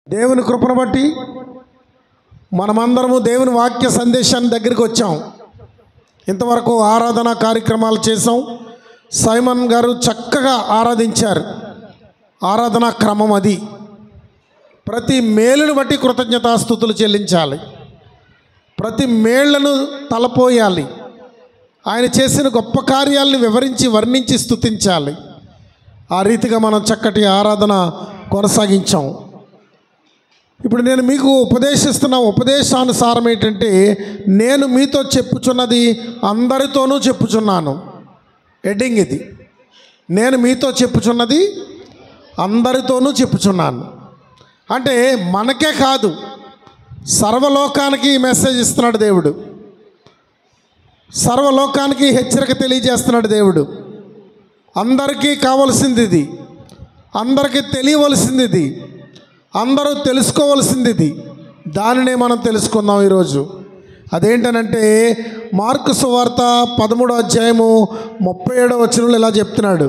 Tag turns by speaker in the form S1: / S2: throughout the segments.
S1: దేవుని కృపను బట్టి మనమందరము దేవుని వాక్య సందేశాన్ని దగ్గరికి వచ్చాం. ఇంతవరకు ఆరాధన కార్యక్రమాలు చేసాం. సైమన్ గారు చక్కగా ఆరాధించారు. ఆరాధనా క్రమం అది. ప్రతి మేలును బట్టి కృతజ్ఞతాస్తుతులు చెల్లించాలి. ప్రతి మేళ్లను తలపోయాలి. ఆయన చేసిన గొప్ప కార్యాలను వివరించి వర్ణించి స్తుతించాలి. ఆ రీతిగా మనం చక్కటి ఆరాధన కొనసాగించాం. ఇప్పుడు నేను మీకు ఉపదేశిస్తున్న ఉపదేశానుసారం ఏంటంటే, నేను మీతో చెప్పుచున్నది అందరితోనూ చెప్పుచున్నాను. హెడ్డింగ్ ఇది. నేను మీతో చెప్పుచున్నది అందరితోనూ చెప్పుచున్నాను అంటే మనకే కాదు, సర్వలోకానికి మెసేజ్ ఇస్తున్నాడు దేవుడు. సర్వలోకానికి హెచ్చరిక తెలియజేస్తున్నాడు దేవుడు. అందరికీ కావలసింది ఇది, అందరికీ తెలియవలసింది ఇది, అందరూ తెలుసుకోవలసింది ఇది. దానినే మనం తెలుసుకుందాం ఈరోజు. అదేంటనంటే మార్కు సువార్త 13వ అధ్యాయము 37వ వచనంలో ఇలా చెప్తున్నాడు.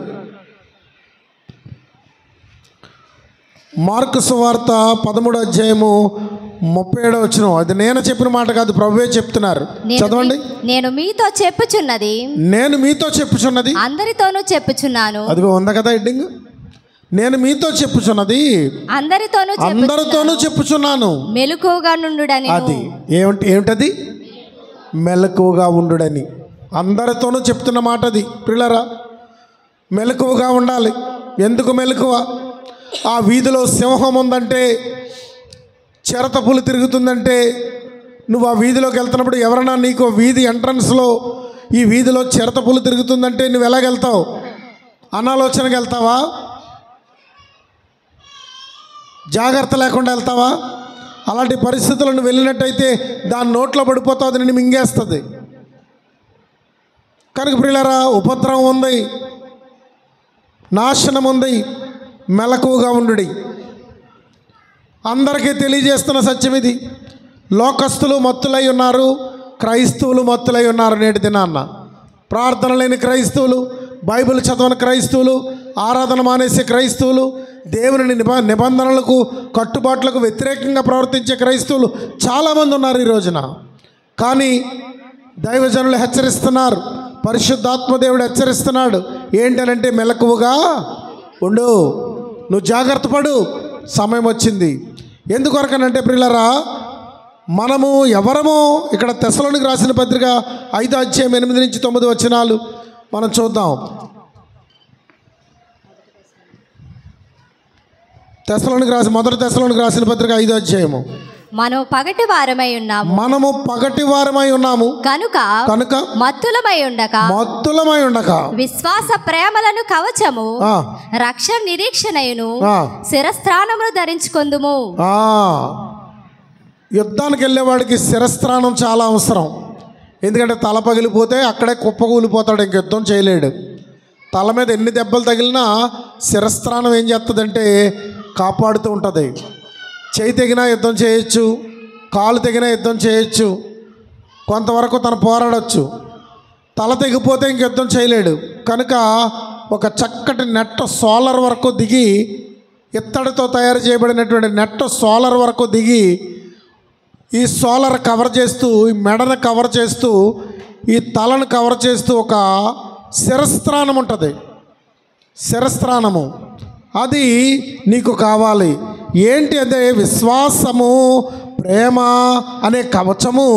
S1: మార్కు సువార్త 13వ అధ్యాయము 37వ వచనం. అది నేను చెప్పిన మాట కాదు, ప్రభువే చెప్తున్నారు. చదవండి.
S2: నేను మీతో చెప్పుచున్నది అందరితోనూ చెప్పుచున్నాను.
S1: అదిగో ఉంది కదా హెడ్డింగ్. నేను మీతో చెప్పుచున్నది అందరితోనూ చెప్పుచున్నాను,
S2: మెలకువగా నుండుడని.
S1: అది ఏమిటది? మెలకువగా ఉండుడని. అందరితోనూ చెప్తున్న మాట అది. పిల్లరా, మెలకువగా ఉండాలి. ఎందుకు మెలకువ? ఆ వీధిలో సింహం ఉందంటే, చిరతపులి తిరుగుతుందంటే, నువ్వు ఆ వీధిలోకి వెళ్తున్నప్పుడు ఎవరన్నా నీకు వీధి ఎంట్రన్స్లో ఈ వీధిలో చిరతపులి తిరుగుతుందంటే నువ్వు ఎలాగెళ్తావు? అనాలోచనగా వెళ్తావా? జాగ్రత్త లేకుండా వెళ్తావా? అలాంటి పరిస్థితులను వెళ్ళినట్టయితే దాని నోట్లో పడిపోతావు, అది నిన్ను మింగేస్తుంది. కనుక ప్రియులారా, ఉపద్రవం ఉంది, నాశనం ఉంది. మెలకువగా ఉండుడి. అందరికీ తెలియజేస్తున్న సత్యం ఇది. లోకస్తులు మత్తులై ఉన్నారు, క్రైస్తవులు మత్తులై ఉన్నారు. నేటి దినాన్న ప్రార్థన లేని క్రైస్తవులు, బైబిల్ చదవని క్రైస్తవులు, ఆరాధన మానేసే క్రైస్తవులు, దేవుని నిబంధనలకు కట్టుబాట్లకు వ్యతిరేకంగా ప్రవర్తించే క్రైస్తవులు చాలామంది ఉన్నారు ఈ రోజున. కానీ దైవజనులు హెచ్చరిస్తున్నారు, పరిశుద్ధాత్మ దేవుడు హెచ్చరిస్తున్నాడు. ఏంటనంటే మెలకువగా ఉండు, నువ్వు జాగ్రత్త పడు, సమయం వచ్చింది. ఎందుకొరకనంటే ప్రియులారా, మనము ఎవరమో ఇక్కడ తెస్సలోనికి రాసిన పత్రిక 5వ అధ్యాయం 8 నుంచి 9 వచనాలు మనం చూద్దాం. మొదటి తెస్సలోనికి రాసిన పత్రిక 5వ అధ్యాయము.
S2: మనము పగటి వారమై ఉన్నాము కనుక మత్తులమై ఉండక విశ్వాస ప్రేమలను కవచము రక్షణ నిరీక్షణయును శిరస్త్రాణమును ధరించుకొందుము.
S1: యుద్ధానికి వెళ్ళేవాడికి శిరస్త్రాణం చాలా అవసరం. ఎందుకంటే తల పగిలిపోతే అక్కడే కుప్పకూలిపోతాడు, ఇంక యుద్ధం చేయలేడు. తల మీద ఎన్ని దెబ్బలు తగిలినా శిరస్త్రాణం ఏం చేస్తుందంటే కాపాడుతూ ఉంటుంది. చేయి తెగినా యుద్ధం చేయొచ్చు, కాలు తెగినా యుద్ధం చేయొచ్చు, కొంతవరకు తను పోరాడవచ్చు. తల తెగిపోతే ఇంక యుద్ధం చేయలేడు. కనుక ఒక చక్కటి నెట్ సోలర్ వరకు దిగి, ఇత్తడితో తయారు చేయబడినటువంటి నెట్ సోలర్ వరకు దిగి, ఈ సోలర్ కవర్ చేస్తూ, ఈ మెడను కవర్ చేస్తూ, ఈ తలను కవర్ చేస్తూ ఒక శిరస్త్రాణం ఉంటుంది. శిరస్త్రాణము అది నీకు కావాలి. ఏంటి అదే? విశ్వాసము, ప్రేమ అనే కవచము,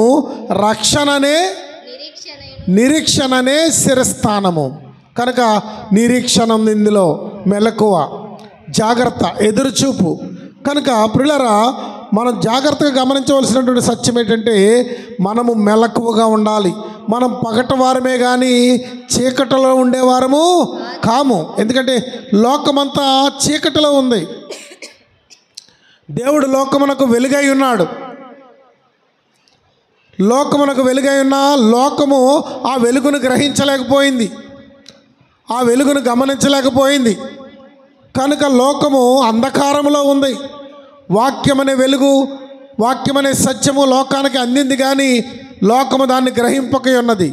S1: నిరీక్షణనే శిరస్థానము. కనుక నిరీక్షణ ఉంది ఇందులో, మెలకువ, జాగ్రత్త, ఎదురుచూపు. కనుక ప్రియులారా, మనం జాగ్రత్తగా గమనించవలసినటువంటి సత్యం ఏంటంటే, మనము మెలకువగా ఉండాలి. మనం పగటివారమే కానీ చీకటిలో ఉండేవారము కాము. ఎందుకంటే లోకమంతా చీకటిలో ఉంది. దేవుడు లోకమునకు వెలుగై ఉన్నాడు. లోకమునకు వెలుగై ఉన్న లోకము ఆ వెలుగును గ్రహించలేకపోయింది, ఆ వెలుగును గమనించలేకపోయింది. కనుక లోకము అంధకారంలో ఉంది. వాక్యమనే వెలుగు, వాక్యమనే సత్యము లోకానికి అందింది, కానీ లోకము దాన్ని గ్రహింపకై ఉన్నది.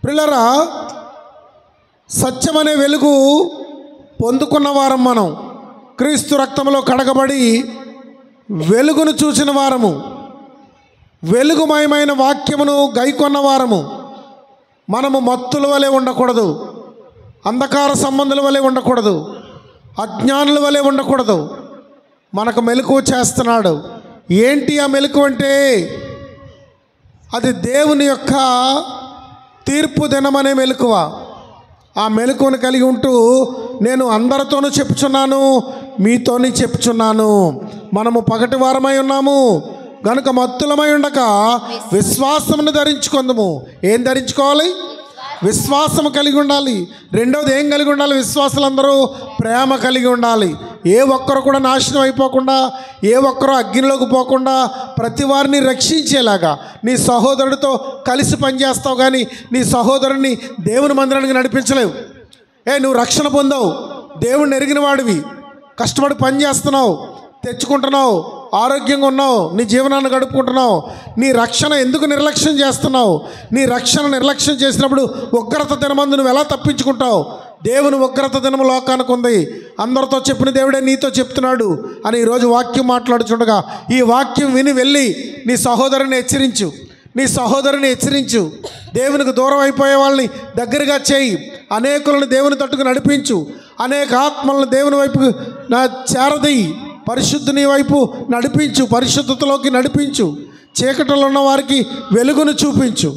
S1: ప్రియులారా, సత్యమనే వెలుగు పొందుకున్న వారం మనం. క్రీస్తు రక్తంలో కడగబడి వెలుగును చూసిన వారము, వెలుగుమయమైన వాక్యమును గైకొన్న వారము. మనము మత్తుల వలె ఉండకూడదు, అంధకార సంబంధుల వలె ఉండకూడదు, అజ్ఞానుల వలె ఉండకూడదు. మనకు మెలకువ చేస్తున్నాడు. ఏంటి ఆ మెలకువ అంటే? అది దేవుని యొక్క తీర్పు దినమనే మెలకువ. ఆ మెలకువను కలిగి ఉంటూ నేను అందరితోనూ చెప్పుచున్నాను, మీతోని చెప్పుచున్నాను. మనము పగటి వారమై ఉన్నాము గనుక మత్తులమై ఉండక విశ్వాసమును ధరించుకుందాము. ఏం ధరించుకోవాలి? విశ్వాసం కలిగి ఉండాలి. రెండవది ఏం కలిగి ఉండాలి? విశ్వాసులందరూ ప్రేమ కలిగి ఉండాలి. ఏ ఒక్కరు కూడా నాశనం అయిపోకుండా, ఏ ఒక్కరు అగ్నిలోకి పోకుండా ప్రతి వారిని రక్షించేలాగా నీ సహోదరుడితో కలిసి పనిచేస్తావు, కానీ నీ సహోదరుని దేవుని మందిరానికి నడిపించలేవు. నువ్వు రక్షణ పొందావు, దేవుణ్ణి ఎరిగిన వాడివి, కష్టపడి పని చేస్తున్నావు, తెచ్చుకుంటున్నావు, ఆరోగ్యంగా ఉన్నావు, నీ జీవనాన్ని గడుపుకుంటున్నావు. నీ రక్షణ ఎందుకు నిర్లక్ష్యం చేస్తున్నావు? నీ రక్షణ నిర్లక్ష్యం చేసినప్పుడు ఉగ్రత దినమందు నువ్వు ఎలా తప్పించుకుంటావు? దేవుని ఉగ్రత దినము లోకానికి ఉంది. అందరితో చెప్పిన దేవుడే నీతో చెప్తున్నాడు అని ఈరోజు వాక్యం మాట్లాడుచుండగా ఈ వాక్యం విని వెళ్ళి నీ సహోదరుని హెచ్చరించు, నీ సహోదరుని హెచ్చరించు. దేవునికి దూరం అయిపోయే వాళ్ళని దగ్గరగా చేయి. అనేకులను దేవుని తట్టుకు నడిపించు. అనేక ఆత్మలను దేవుని వైపు చేరదీయి. పరిశుద్ధుని వైపు నడిపించు, పరిశుద్ధతలోకి నడిపించు. చీకటిలో ఉన్న వారికి వెలుగును చూపించు.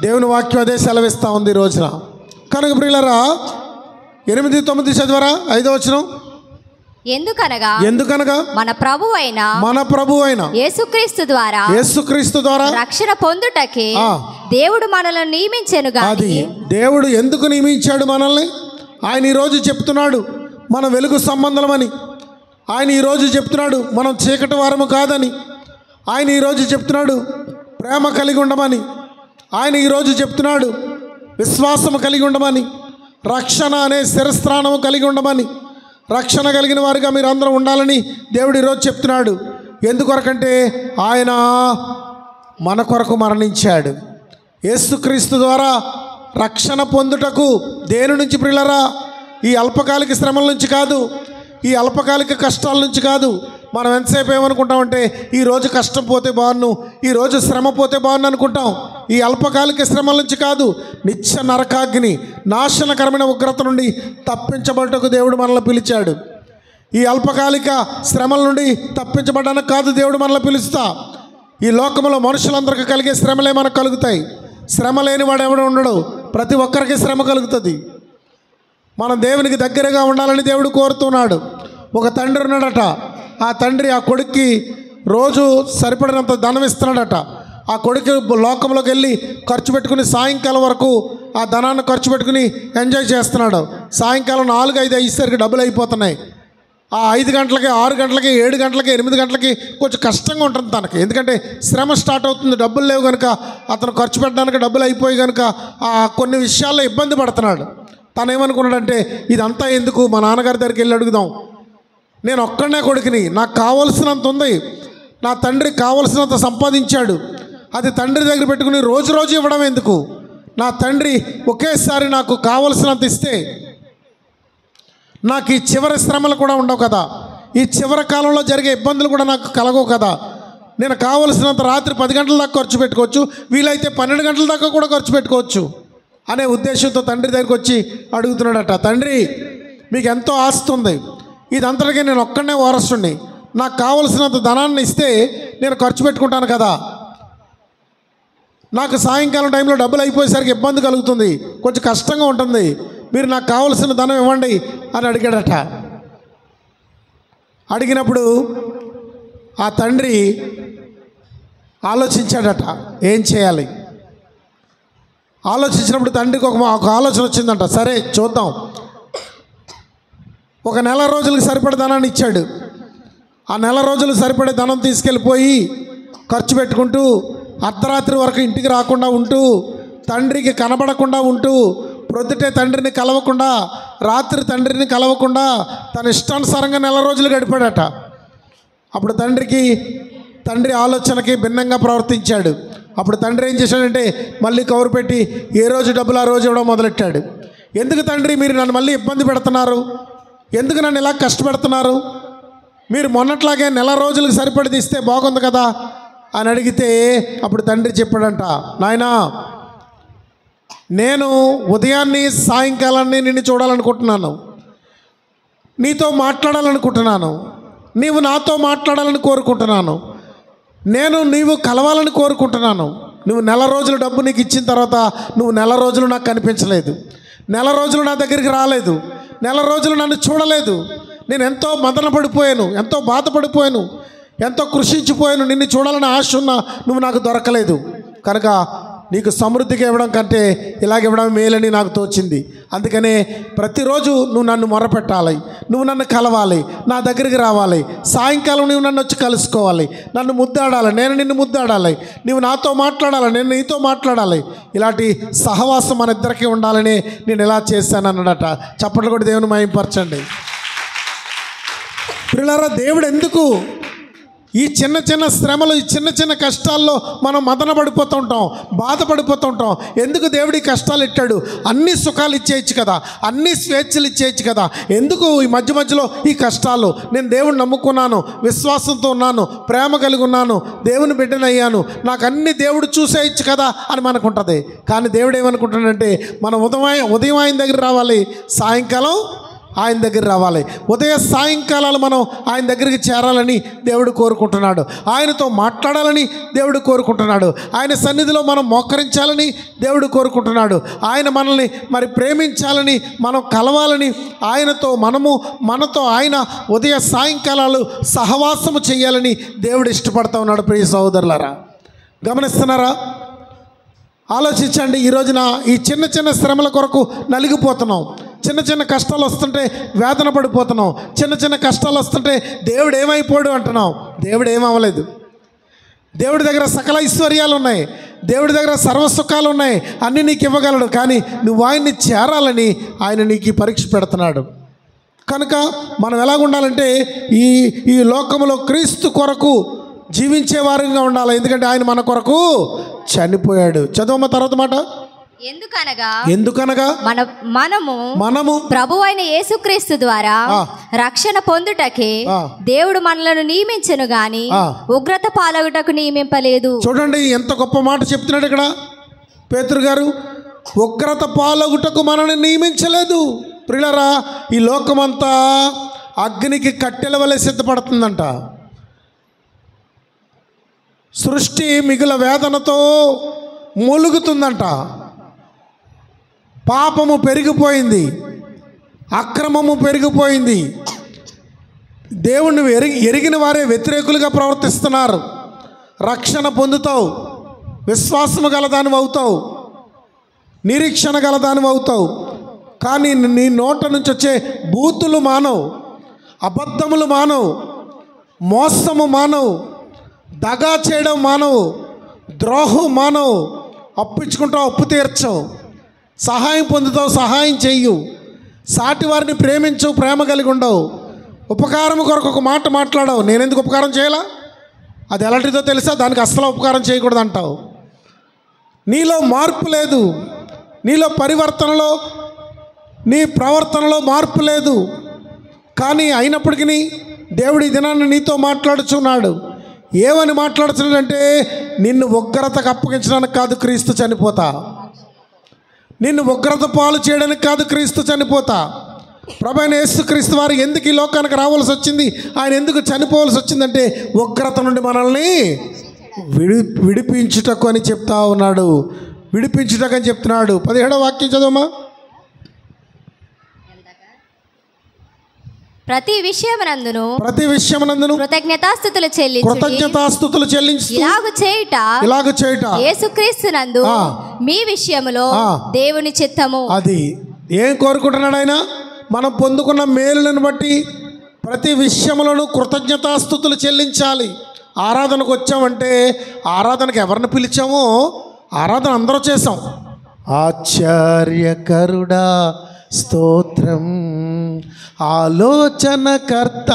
S1: దేవుని వాక్యం అదే సెలవిస్తూ ఉంది ఈ రోజున. కనుక ప్రియులారా 8-9 చదివరా? 5వ వచనం.
S2: ఎందుకనగా మన ప్రభువైన యేసుక్రీస్తు ద్వారా రక్షణ పొందుటకి దేవుడు మనల్ని నియమించెను.
S1: అది దేవుడు ఎందుకు నియమించాడు మనల్ని? ఆయన ఈరోజు చెప్తున్నాడు మనం వెలుగు సంబంధమని. ఆయన ఈరోజు చెప్తున్నాడు మనం చీకటి వారము కాదని. ఆయన ఈరోజు చెప్తున్నాడు ప్రేమ కలిగి ఉండమని. ఆయన ఈరోజు చెప్తున్నాడు విశ్వాసము కలిగి ఉండమని, రక్షణ అనే శిరస్త్రాణము కలిగి ఉండమని. రక్షణ కలిగిన వారిగా మీరు అందరూ ఉండాలని దేవుడు ఈరోజు చెప్తున్నాడు. ఎందుకొరకంటే ఆయన మన కొరకు మరణించాడు. యేసుక్రీస్తు ద్వారా రక్షణ పొందుటకు దేని నుంచి ప్రియులారా? ఈ అల్పకాలిక శ్రమల నుంచి కాదు, ఈ అల్పకాలిక కష్టాల నుంచి కాదు. మనం ఎంతసేపు ఏమనుకుంటామంటే ఈరోజు కష్టం పోతే బాగున్ను, ఈరోజు శ్రమ పోతే బాగున్ను అనుకుంటాం. ఈ అల్పకాలిక శ్రమల నుంచి కాదు, నిత్య నరకాగ్ని నాశనకరమైన ఉగ్రత నుండి తప్పించబడటకు దేవుడు మనల్ని పిలిచాడు. ఈ అల్పకాలిక శ్రమల నుండి తప్పించబడడానికి కాదు దేవుడు మనల్ని పిలుస్తా. ఈ లోకంలో మనుషులందరికీ కలిగే శ్రమలే మనకు కలుగుతాయి. శ్రమ లేని వాడు ఎవడు ఉండడు. ప్రతి ఒక్కరికి శ్రమ కలుగుతుంది. మనం దేవునికి దగ్గరగా ఉండాలని దేవుడు కోరుతున్నాడు. ఒక తండ్రి ఉన్నాడట. ఆ తండ్రి ఆ కొడుక్కి రోజు సరిపడినంత ధనం ఇస్తున్నాడట. ఆ కొడుకు లోకంలోకి వెళ్ళి ఖర్చు పెట్టుకుని సాయంకాలం వరకు ఆ ధనాన్ని ఖర్చు పెట్టుకుని ఎంజాయ్ చేస్తున్నాడు. సాయంకాలం 4-5 అయ్యేసరికి డబ్బులు అయిపోతున్నాయి. ఆ 5 గంటలకి, 6 గంటలకి, 7 గంటలకి, 8 గంటలకి కొంచెం కష్టంగా ఉంటుంది తనకి. ఎందుకంటే శ్రమ స్టార్ట్ అవుతుంది. డబ్బులు లేవు కనుక, అతను ఖర్చు పెట్టడానికి డబ్బులు అయిపోయి కనుక కొన్ని విషయాల్లో ఇబ్బంది పడుతున్నాడు. తను ఏమనుకున్నాడంటే ఇదంతా ఎందుకు, మా నాన్నగారి దగ్గరికి వెళ్ళి అడుగుదాం. నేను ఒక్కడనే కొడుకుని, నాకు కావలసినంత ఉంది, నా తండ్రి కావలసినంత సంపాదించాడు, అది తండ్రి దగ్గర పెట్టుకుని రోజు రోజు ఇవ్వడం ఎందుకు? నా తండ్రి ఒకేసారి నాకు కావలసినంత ఇస్తే నాకు ఈ చివరి శ్రమలు కూడా ఉండవు కదా, ఈ చివరి కాలంలో జరిగే ఇబ్బందులు కూడా నాకు కలగవు కదా. నేను కావలసినంత రాత్రి 10 గంటల దాకా ఖర్చు పెట్టుకోవచ్చు, వీలైతే 12 గంటల దాకా కూడా ఖర్చు పెట్టుకోవచ్చు అనే ఉద్దేశంతో తండ్రి దగ్గరికి వచ్చి అడుగుతున్నాడట. తండ్రి, మీకు ఎంతో ఆస్తి ఉంది, ఇదంతటికీ నేను ఒక్కడనే వారసుని, నాకు కావలసినంత ధనాన్ని ఇస్తే నేను ఖర్చు పెట్టుకుంటాను కదా, నాకు సాయంకాలం టైంలో డబ్బులు అయిపోయేసరికి ఇబ్బంది కలుగుతుంది, కొంచెం కష్టంగా ఉంటుంది, మీరు నాకు కావలసిన ధనం ఇవ్వండి అని అడిగాడట. అడిగినప్పుడు ఆ తండ్రి ఆలోచించాడట ఏం చేయాలి. ఆలోచించినప్పుడు తండ్రికి ఒక ఆలోచన వచ్చిందంట. సరే చూద్దాం. ఒక నెల రోజులకు సరిపడే ధనాన్ని ఇచ్చాడు. ఆ నెల రోజులు సరిపడే ధనం తీసుకెళ్ళిపోయి ఖర్చు పెట్టుకుంటూ అర్ధరాత్రి వరకు ఇంటికి రాకుండా ఉంటూ, తండ్రికి కనబడకుండా ఉంటూ, ప్రొద్దుటే తండ్రిని కలవకుండా, రాత్రి తండ్రిని కలవకుండా తన ఇష్టానుసారంగా నెల రోజులు గడిపాడట. అప్పుడు తండ్రి ఆలోచనకి భిన్నంగా ప్రవర్తించాడు. అప్పుడు తండ్రి ఏం చేశాడంటే మళ్ళీ కవరు పెట్టి ఏ రోజు డబ్బులు ఆ రోజు ఇవ్వడం మొదలెట్టాడు. ఎందుకు తండ్రి మీరు నన్ను మళ్ళీ ఇబ్బంది పెడుతున్నారు, ఎందుకు నన్ను ఇలా కష్టపెడుతున్నారు, మీరు మొన్నట్లాగే నెల రోజులకు సరిపడి ఇస్తే బాగుంది కదా అని అడిగితే అప్పుడు తండ్రి చెప్పాడంట, నాయనా నేను ఉదయాన్ని సాయంకాలాన్ని నిన్ను చూడాలనుకుంటున్నాను, నీతో మాట్లాడాలనుకుంటున్నాను, నీవు నాతో మాట్లాడాలని కోరుకుంటున్నాను, నీవు కలవాలని కోరుకుంటున్నాను. నువ్వు నెల రోజులు డబ్బు నీకు ఇచ్చిన తర్వాత నువ్వు నెల రోజులు నాకు కనిపించలేదు, నెల రోజులు నా దగ్గరికి రాలేదు, నెల రోజులు నన్ను చూడలేదు. నేను ఎంతో మదన పడిపోయాను, ఎంతో బాధపడిపోయాను, ఎంతో కృషించిపోయాను. నిన్ను చూడాలని ఆశ ఉన్నా నువ్వు నాకు దొరకలేదు. కనుక నీకు సమృద్ధిగా ఇవ్వడం కంటే ఇలాగివ్వడం మేలని నాకు తోచింది. అందుకనే ప్రతిరోజు నువ్వు నన్ను మొరపెట్టాలి, నువ్వు నన్ను కలవాలి, నా దగ్గరికి రావాలి, సాయంకాలం నువ్వు నన్ను వచ్చి కలుసుకోవాలి, నన్ను ముద్దాడాలి, నేను నిన్ను ముద్దాడాలి, నువ్వు నాతో మాట్లాడాలి, నేను నీతో మాట్లాడాలి. ఇలాంటి సహవాసం మన ఇద్దరికీ ఉండాలని నేను ఇలా చేశాను అన్నాడట. చప్పట్లు కూడా దేవుని మహిమపరచండి. ప్రియులారా, దేవుడు ఎందుకు ఈ చిన్న చిన్న శ్రమలు, ఈ చిన్న చిన్న కష్టాల్లో మనం మదన పడిపోతుంటాం, బాధపడిపోతుంటాం? ఎందుకు దేవుడి కష్టాలు ఇచ్చాడు? అన్ని సుఖాలు ఇచ్చేయచ్చు కదా, అన్ని స్వేచ్ఛలు ఇచ్చేయచ్చు కదా, ఎందుకు ఈ మధ్య మధ్యలో ఈ కష్టాలు? నేను దేవుడిని నమ్ముకున్నాను, విశ్వాసంతో ఉన్నాను, ప్రేమ కలిగి ఉన్నాను, దేవుని బిడ్డనయ్యాను, నాకు అన్ని దేవుడు చూసేయచ్చు కదా అని మనకుంటుంది. కానీ దేవుడు ఏమనుకుంటాడంటే మనం ఉదయం ఆయన దగ్గర రావాలి, సాయంకాలం ఆయన దగ్గర రావాలి. ఉదయ సాయంకాలాలు మనం ఆయన దగ్గరికి చేరాలని దేవుడు కోరుకుంటున్నాడు, ఆయనతో మాట్లాడాలని దేవుడు కోరుకుంటున్నాడు, ఆయన సన్నిధిలో మనం మోకరించాలని దేవుడు కోరుకుంటున్నాడు, ఆయన మనల్ని మరి ప్రేమించాలని, మనం కలవాలని, మనతో ఆయన ఉదయ సాయంకాలాలు సహవాసము చేయాలని దేవుడు ఇష్టపడతా ఉన్నాడు. ప్రియ సహోదరులారా, గమనిస్తున్నారా? ఆలోచించండి. ఈ రోజున ఈ చిన్న చిన్న శ్రమల కొరకు నలిగిపోతున్నాం, చిన్న చిన్న కష్టాలు వస్తుంటే వేదన పడిపోతున్నాం, చిన్న చిన్న కష్టాలు వస్తుంటే దేవుడు ఏమైపోయాడు అంటున్నాం. దేవుడు ఏమవ్వలేదు. దేవుడి దగ్గర సకల ఐశ్వర్యాలు ఉన్నాయి, దేవుడి దగ్గర సర్వసుఖాలు ఉన్నాయి, అన్నీ నీకు ఇవ్వగలడు. కానీ నువ్వు ఆయన్ని చేరాలని ఆయన నీకు పరీక్ష పెడుతున్నాడు. కనుక మనం ఎలాగుండాలంటే ఈ లోకంలో క్రీస్తు కొరకు జీవించే వారిగా ఉండాలి. ఎందుకంటే ఆయన మన చనిపోయాడు. చదవమ్మ తర్వాత మాట. ఎందుకనగా మనము
S2: ప్రభువైన యేసుక్రీస్తు ద్వారా రక్షణ పొందుటకే దేవుడు మనలను నియమించెను గాని ఉగ్రత పాలగుటకు నియమింపలేదు.
S1: చూడండి ఎంత గొప్ప మాట చెప్తున్నాడు ఇక్కడ పేతురు గారు. ఉగ్రత పాలగుటకు మనల్ని నియమించలేదు. ప్రియులారా, ఈ లోకమంతా అగ్నికి కట్టెల వలె సిద్ధపడుతుందంట. సృష్టి మిగుల వేదనతో మూలుగుతుందంట. పాపము పెరిగిపోయింది, అక్రమము పెరిగిపోయింది, దేవుణ్ణి ఎరిగిన వారే వ్యతిరేకులుగా ప్రవర్తిస్తున్నారు. రక్షణ పొందుతావు, విశ్వాసము గలదానివి అవుతావు, నిరీక్షణ గలదానివి అవుతావు. కానీ నీ నోట నుంచి వచ్చే బూతులు మానవు, అబద్ధములు మానవు, మోసము మానవు, దగా చేయడం మానవు, ద్రోహం మానవు, అప్పించుకుంటావు, అప్పు తీర్చవు, సహాయం పొందుతావు, సహాయం చెయ్యు, సాటి వారిని ప్రేమించవు, ప్రేమ కలిగి ఉండవు, ఉపకారం కొరకు ఒక మాట మాట్లాడవు. నేనెందుకు ఉపకారం చేయాలా, అది ఎలాంటిదో తెలుసా, దానికి అస్సలు ఉపకారం చేయకూడదు అంటావు. నీలో మార్పు లేదు, నీలో పరివర్తనలో, నీ ప్రవర్తనలో మార్పు లేదు. కానీ అయినప్పటికీ దేవుడు ఈ దినాన్ని నీతో మాట్లాడుచున్నాడు. ఏమని మాట్లాడుతున్నాడంటే, నిన్ను ఉగ్రతకు అప్పగించడానికి కాదు క్రీస్తు చనిపోతా, నిన్ను ఉగ్రత పాలు చేయడానికి కాదు క్రీస్తు చనిపోతా. ప్రభువైన యేసుక్రీస్తు వారు ఎందుకు ఈ లోకానికి రావాల్సి వచ్చింది, ఆయన ఎందుకు చనిపోవాల్సి వచ్చిందంటే ఉగ్రత నుండి మనల్ని విడిపించుటకు అని చెప్తా ఉన్నాడు. విడిపించుటకు అని చెప్తున్నాడు. 17వ వాక్యం చదవమా.
S2: ప్రతి విషయమునందును
S1: కృతజ్ఞతాస్తుతులు చెల్లించు. ఇలాగు చేయుట
S2: యేసుక్రీస్తునందు మీ విషయములో దేవుని చిత్తము.
S1: అది ఏం కోరుకుంటున్నాడు ఆయన? మనం పొందుకున్న మేలులను బట్టి ప్రతి విషయములను కృతజ్ఞతాస్తుతులు చెల్లించాలి. ఆరాధనకు వచ్చామంటే ఆరాధనకు ఎవరిని పిలిచామో ఆరాధన అందరూ చేసాం. ఆశ్చర్యకరుడా స్తోత్రం, ఆలోచనకర్త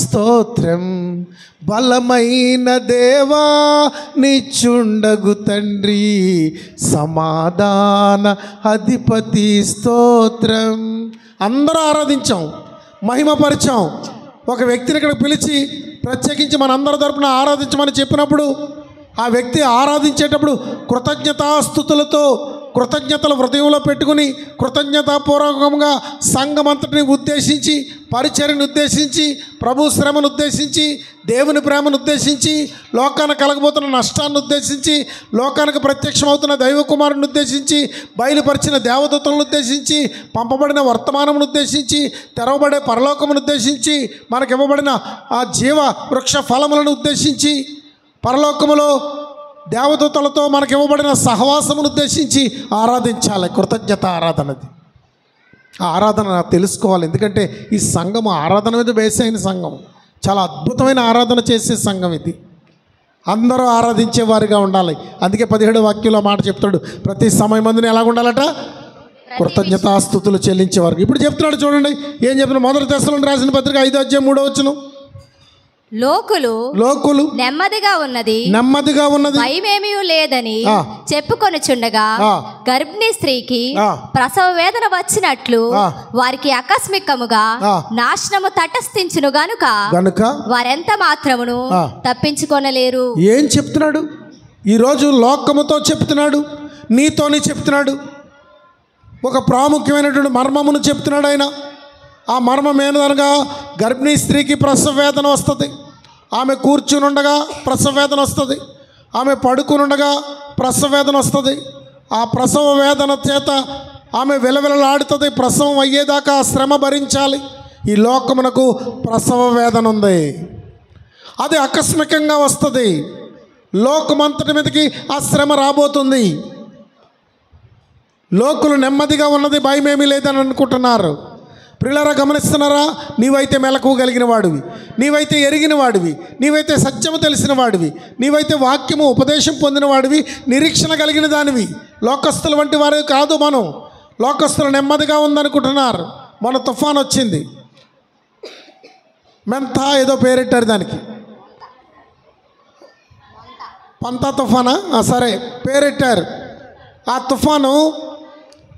S1: స్తోత్రం, బలమైన దేవా నిచ్చుండగు తండ్రి, సమాధాన అధిపతి స్తోత్రం. అందరూ ఆరాధించాం, మహిమపరిచాం, ఒక వ్యక్తిని ఇక్కడ పిలిచి ప్రత్యేకించి మనందరి తరపున ఆరాధించమని చెప్పినప్పుడు ఆ వ్యక్తి ఆరాధించేటప్పుడు కృతజ్ఞతాస్తుతులతో కృతజ్ఞతలు హృదయంలో పెట్టుకుని కృతజ్ఞతాపూర్వకంగా సంఘమంతటిని ఉద్దేశించి, పరిచర్యను ఉద్దేశించి, ప్రభు శ్రమను ఉద్దేశించి, దేవుని ప్రేమను ఉద్దేశించి, లోకానికి కలగబోతున్న నష్టాన్ని ఉద్దేశించి, లోకానికి ప్రత్యక్షమవుతున్న దైవకుమారుని ఉద్దేశించి, బయలుపరిచిన దేవదూతలను ఉద్దేశించి, పంపబడిన వర్తమానమును ఉద్దేశించి, తెరవబడే పరలోకమును ఉద్దేశించి, మనకి ఇవ్వబడిన ఆ జీవ వృక్ష ఫలములను ఉద్దేశించి, పరలోకములో దేవదూతలతో మనకి ఇవ్వబడిన సహవాసమును ఉద్దేశించి ఆరాధించాలి. కృతజ్ఞత ఆరాధనది. ఆ ఆరాధన తెలుసుకోవాలి. ఎందుకంటే ఈ సంఘం ఆరాధన మీద బేస్ అయిన సంఘం, చాలా అద్భుతమైన ఆరాధన చేసే సంఘం ఇది. అందరూ ఆరాధించే వారిగా ఉండాలి. అందుకే 17వ వాక్యంలో మాట చెప్తాడు, ప్రతి సమయమందున ఎలా ఉండాలట? కృతజ్ఞతాస్తుతులు చెల్లించేవారు. ఇప్పుడు చెప్తున్నాడు చూడండి ఏం చెప్తున్నాడు. 1 తెస్సలోనికీయులకు రాసిన పత్రిక 5వ అధ్యాయం 3వ వచనం. లోకులు
S2: నెమ్మదిగా ఉన్నది భయమేమీ లేదని చెప్పుకొనుచుండగా గర్భిణీ స్త్రీకి ప్రసవ వేదన వచ్చినట్లు వారికి ఆకస్మికముగా నాశనము తటస్థించును గనుక వారెంత మాత్రమును తప్పించుకొనలేరు.
S1: ఏం చెప్తున్నాడు? ఈరోజు లోకముతో చెప్తున్నాడు, నీతోని చెప్తున్నాడు. ఒక ప్రాముఖ్యమైనటువంటి మర్మమును చెప్తున్నాడు ఆయన. ఆ మర్మం ఏందనగా, గర్భిణీ స్త్రీకి ప్రసవ వేదన వస్తుంది. ఆమె కూర్చుని ఉండగా ప్రసవ వేదన వస్తుంది. ఆమె పడుకుని ఉండగా ప్రసవ వేదన వస్తుంది. ఆ ప్రసవ వేదన చేత ఆమె విలవిలలాడుతుంది. ప్రసవం అయ్యేదాకా ఆ శ్రమ భరించాలి. ఈ లోకమునకు ప్రసవ వేదన ఉంది. అది ఆకస్మికంగా వస్తుంది. లోకమంతటి మీదకి ఆ శ్రమ రాబోతుంది. లోకులు నెమ్మదిగా ఉన్నది, భయమేమీ లేదని అనుకుంటున్నారు. ప్రియులారా, గమనిస్తున్నారా? నీవైతే మెలకువ కలిగిన వాడివి, నీవైతే ఎరిగిన వాడివి, నీవైతే సత్యము తెలిసిన వాడివి, నీవైతే వాక్యము ఉపదేశం పొందిన వాడివి, నిరీక్షణ కలిగిన దానివి. లోకస్తుల వంటి వారు కాదు మనం. లోకస్తులు నెమ్మదిగా ఉందనుకుంటున్నారు. మన తుఫాన్ వచ్చింది, మెంతా ఏదో పేరెట్టారు దానికి, పంతా తుఫానా, సరే పేరెట్టారు. ఆ తుఫాను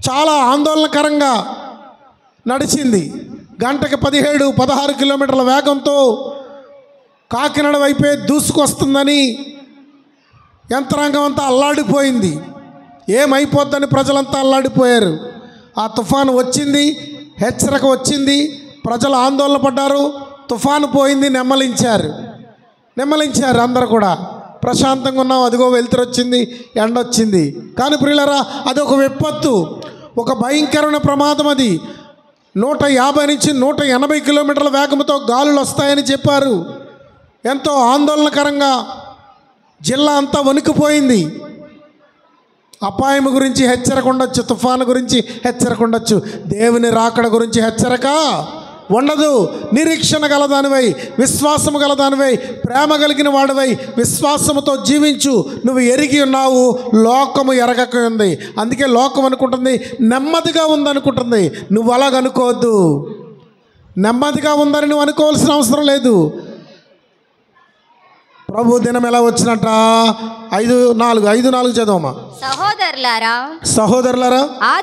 S1: చాలా ఆందోళనకరంగా నడిచింది. గంటకి 17-16 కిలోమీటర్ల వేగంతో కాకినాడ వైపే దూసుకొస్తుందని యంత్రాంగం అంతా అల్లాడిపోయింది. ఏమైపోద్దని ప్రజలంతా అల్లాడిపోయారు. ఆ తుఫాను వచ్చింది, హెచ్చరిక వచ్చింది, ప్రజలు ఆందోళన పడ్డారు. తుఫాను పోయింది, నెమ్మలించారు. అందరూ కూడా ప్రశాంతంగా ఉన్నాం. అదిగో వెలుతురు వచ్చింది, ఎండ వచ్చింది. కానీ ప్రియులారా, అది ఒక విపత్తు, ఒక భయంకరమైన ప్రమాదం. అది 150 నుంచి 180 కిలోమీటర్ల వేగంతో గాలులు వస్తాయని చెప్పారు. ఎంతో ఆందోళనకరంగా జిల్లా అంతా వణికిపోయింది. అపాయం గురించి హెచ్చరిక ఉండొచ్చు, తుఫాను గురించి హెచ్చరిక ఉండొచ్చు, దేవుని రాకడ గురించి హెచ్చరిక ఉండదు. నిరీక్షణ గలదానివై, విశ్వాసము గలదానివై, ప్రేమ కలిగిన వాడివై విశ్వాసముతో జీవించు. నువ్వు ఎరిగి ఉన్నావు, లోకము ఎరగక ఉంది. అందుకే లోకం అనుకుంటుంది నెమ్మదిగా ఉందనుకుంటుంది. నువ్వు అలాగనుకోవద్దు. నెమ్మదిగా ఉందని నువ్వు అనుకోవాల్సిన అవసరం లేదు. ప్రభు దినం ఎలా వచ్చినట్ట? 5:4 చదవమా. సహోదరులారా, ఆ